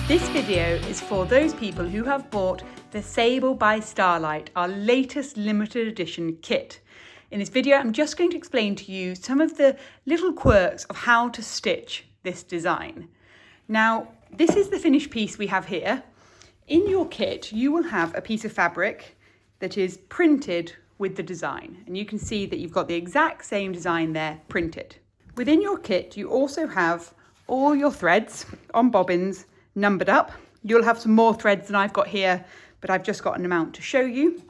This video is for those people who have bought the Sable by Starlight, our latest limited edition kit. In this video, I'm just going to explain to you some of the little quirks of how to stitch this design. Now, this is the finished piece we have here. In your kit, you will have a piece of fabric that is printed with the design, and you can see that you've got the exact same design there printed. Within your kit, you also have all your threads on bobbins numbered up. You'll have some more threads than I've got here, but I've just got an amount to show you.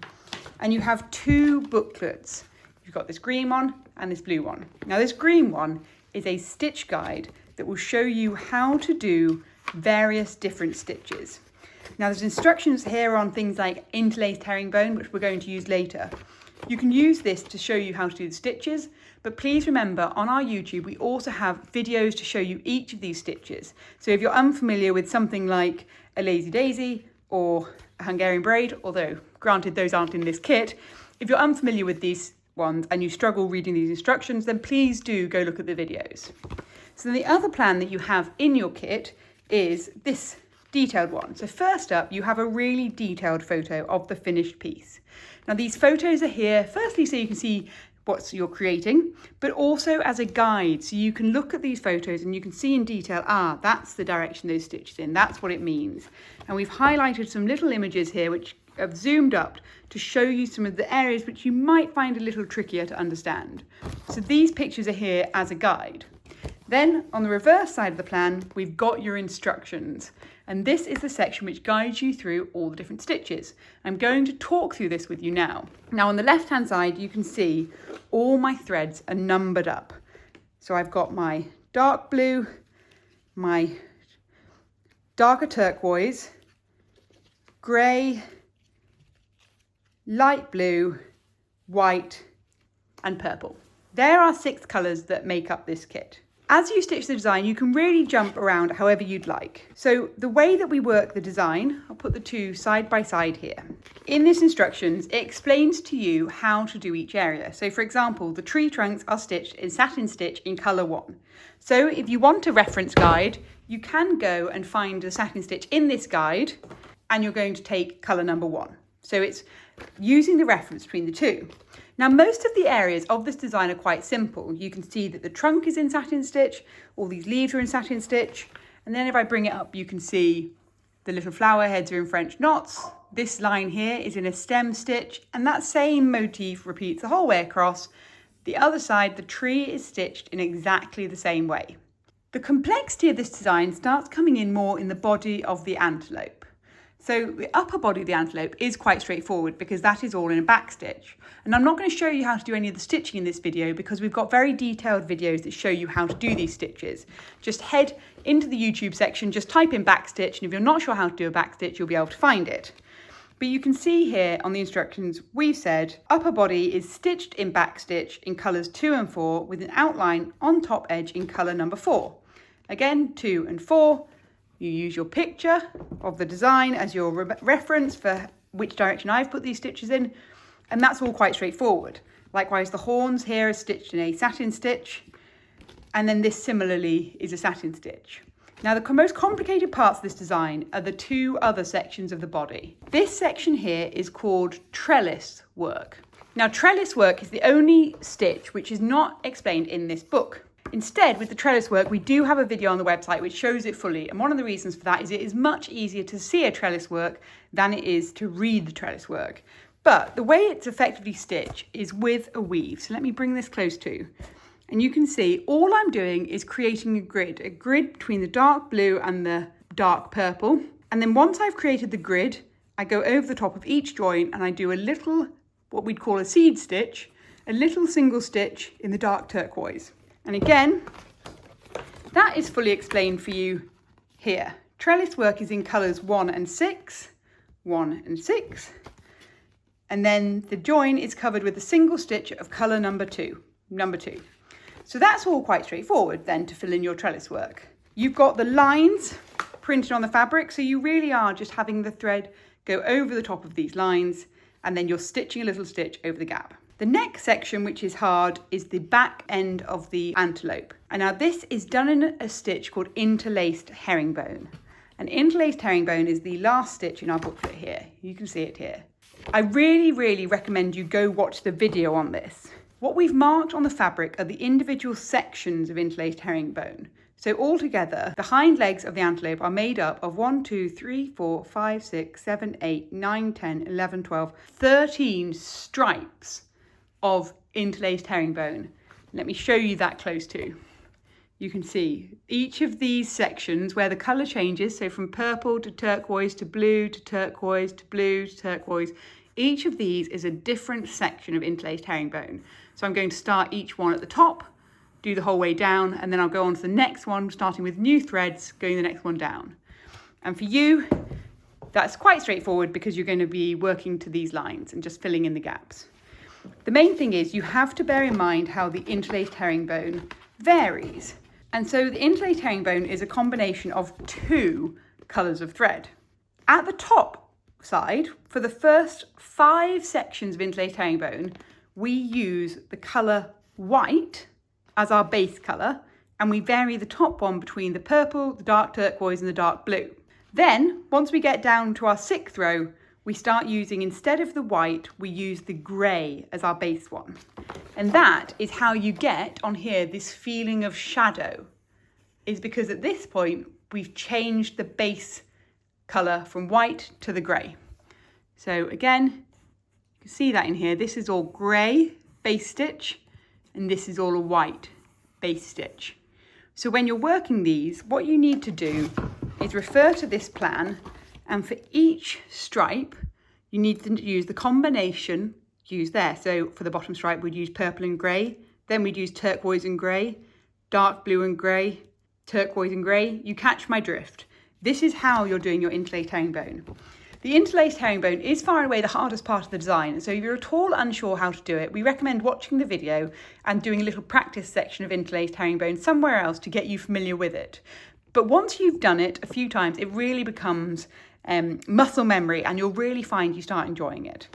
And you have two booklets. You've got this green one and this blue one. Now this green one is a stitch guide that will show you how to do various different stitches. Now there's instructions here on things like interlaced herringbone, which we're going to use later. You can use this to show you how to do the stitches, but please remember on our YouTube we also have videos to show you each of these stitches. So if you're unfamiliar with something like a lazy daisy or a Hungarian braid, although granted those aren't in this kit, if you're unfamiliar with these ones and you struggle reading these instructions, then please do go look at the videos. So the other plan that you have in your kit is this detailed one. So first up, you have a really detailed photo of the finished piece. Now these photos are here, firstly, so you can see what you're creating, but also as a guide. So you can look at these photos and you can see in detail, that's the direction those stitches in, that's what it means. And we've highlighted some little images here which have zoomed up to show you some of the areas which you might find a little trickier to understand. So these pictures are here as a guide. Then on the reverse side of the plan, we've got your instructions. And this is the section which guides you through all the different stitches. I'm going to talk through this with you now. Now on the left-hand side, you can see all my threads are numbered up. So I've got my dark blue, my darker turquoise, grey, light blue, white, and purple. There are 6 colours that make up this kit. As you stitch the design, you can really jump around however you'd like. So the way that we work the design, I'll put the two side by side here. In this instructions, it explains to you how to do each area. So for example, the tree trunks are stitched in satin stitch in colour 1. So if you want a reference guide, you can go and find the satin stitch in this guide, and you're going to take colour number 1. So it's using the reference between the two. Now, most of the areas of this design are quite simple. You can see that the trunk is in satin stitch, all these leaves are in satin stitch, and then if I bring it up, you can see the little flower heads are in French knots. This line here is in a stem stitch, and that same motif repeats the whole way across. The other side, the tree is stitched in exactly the same way. The complexity of this design starts coming in more in the body of the antelope. So the upper body of the antelope is quite straightforward because that is all in a back stitch. And I'm not going to show you how to do any of the stitching in this video because we've got very detailed videos that show you how to do these stitches. Just head into the YouTube section, just type in back stitch, and if you're not sure how to do a back stitch, you'll be able to find it. But you can see here on the instructions, we've said upper body is stitched in back stitch in colours 2 and 4 with an outline on top edge in colour number 4. Again, 2 and 4. You use your picture of the design as your reference for which direction I've put these stitches in, and that's all quite straightforward. Likewise, the horns here are stitched in a satin stitch, and then this similarly is a satin stitch. Now, the most complicated parts of this design are the 2 other sections of the body. This section here is called trellis work. Now, trellis work is the only stitch which is not explained in this book. Instead, with the trellis work, we do have a video on the website which shows it fully. And one of the reasons for that is it is much easier to see a trellis work than it is to read the trellis work. But the way it's effectively stitched is with a weave. So let me bring this close to. And you can see all I'm doing is creating a grid between the dark blue and the dark purple. And then once I've created the grid, I go over the top of each join and I do a little, what we'd call a seed stitch, a little single stitch in the dark turquoise. And again, that is fully explained for you here. Trellis work is in colours 1 and 6, 1 and 6. And then the join is covered with a single stitch of colour number 2. So that's all quite straightforward then to fill in your trellis work. You've got the lines printed on the fabric, so you really are just having the thread go over the top of these lines, and then you're stitching a little stitch over the gap. The next section, which is hard, is the back end of the antelope. And now this is done in a stitch called interlaced herringbone. And interlaced herringbone is the last stitch in our booklet here. You can see it here. I really recommend you go watch the video on this. What we've marked on the fabric are the individual sections of interlaced herringbone. So altogether, the hind legs of the antelope are made up of 1, 2, 3, 4, 5, 6, 7, 8, 9, 10, 11, 12, 13 stripes of interlaced herringbone. Let me show you that close too. You can see each of these sections where the colour changes, so from purple to turquoise to blue to turquoise to blue to turquoise, each of these is a different section of interlaced herringbone. So I'm going to start each one at the top, do the whole way down, and then I'll go on to the next one, starting with new threads, going the next one down. And for you, that's quite straightforward because you're going to be working to these lines and just filling in the gaps. The main thing is you have to bear in mind how the interlaced herringbone varies. And so the interlaced herringbone is a combination of 2 colours of thread. At the top side, for the first 5 sections of interlaced herringbone, we use the colour white as our base colour, and we vary the top one between the purple, the dark turquoise and the dark blue. Then, once we get down to our 6th row, we start using, instead of the white, we use the grey as our base one. And that is how you get on here this feeling of shadow, is because at this point, we've changed the base colour from white to the grey. So again, you can see that in here, this is all grey base stitch, and this is all a white base stitch. So when you're working these, what you need to do is refer to this plan, and for each stripe, you need to use the combination used there. So for the bottom stripe, we'd use purple and grey, then we'd use turquoise and grey, dark blue and grey, turquoise and grey. You catch my drift. This is how you're doing your interlaced herringbone. The interlaced herringbone is far and away the hardest part of the design, so if you're at all unsure how to do it, we recommend watching the video and doing a little practice section of interlaced herringbone somewhere else to get you familiar with it. But once you've done it a few times, it really becomes muscle memory, and you'll really find you start enjoying it.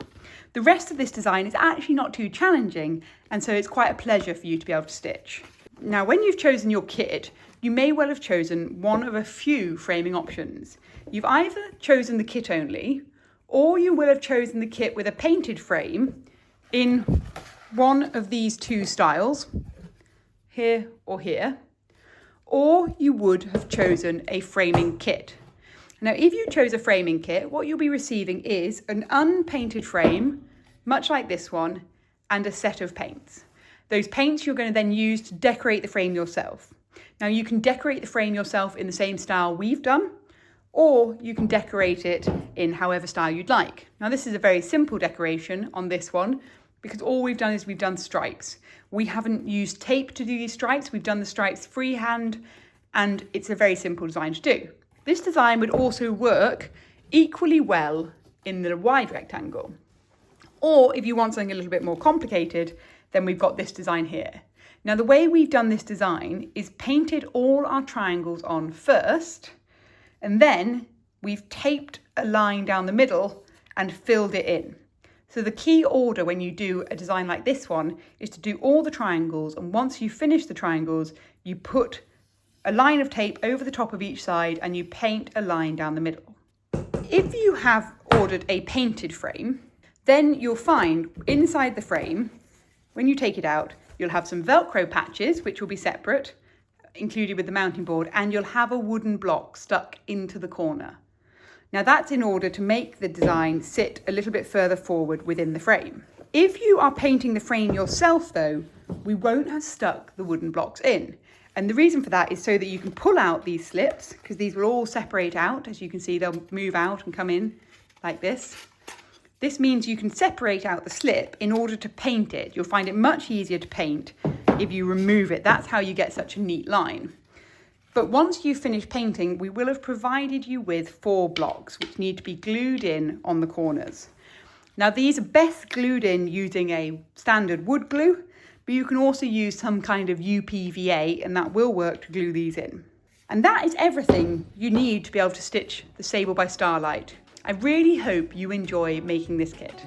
The rest of this design is actually not too challenging, and so it's quite a pleasure for you to be able to stitch. Now, when you've chosen your kit, you may well have chosen one of a few framing options. You've either chosen the kit only, or you will have chosen the kit with a painted frame in one of these 2 styles, here or here, or you would have chosen a framing kit. Now, if you chose a framing kit, what you'll be receiving is an unpainted frame, much like this one, and a set of paints. Those paints you're going to then use to decorate the frame yourself. Now, you can decorate the frame yourself in the same style we've done, or you can decorate it in however style you'd like. Now, this is a very simple decoration on this one, because all we've done is we've done stripes. We haven't used tape to do these stripes. We've done the stripes freehand, and it's a very simple design to do. This design would also work equally well in the wide rectangle. Or if you want something a little bit more complicated, then we've got this design here. Now, the way we've done this design is painted all our triangles on first, and then we've taped a line down the middle and filled it in. So the key order when you do a design like this one is to do all the triangles, and once you finish the triangles, you put a line of tape over the top of each side and you paint a line down the middle. If you have ordered a painted frame, then you'll find inside the frame, when you take it out, you'll have some Velcro patches, which will be separate, included with the mounting board, and you'll have a wooden block stuck into the corner. Now, that's in order to make the design sit a little bit further forward within the frame. If you are painting the frame yourself, though, we won't have stuck the wooden blocks in. And the reason for that is so that you can pull out these slips, because these will all separate out. As you can see, they'll move out and come in like this. This means you can separate out the slip in order to paint it. You'll find it much easier to paint if you remove it. That's how you get such a neat line. But once you've finished painting, we will have provided you with 4 blocks, which need to be glued in on the corners. Now, these are best glued in using a standard wood glue, but you can also use some kind of UPVA, and that will work to glue these in. And that is everything you need to be able to stitch the Sable by Starlight. I really hope you enjoy making this kit.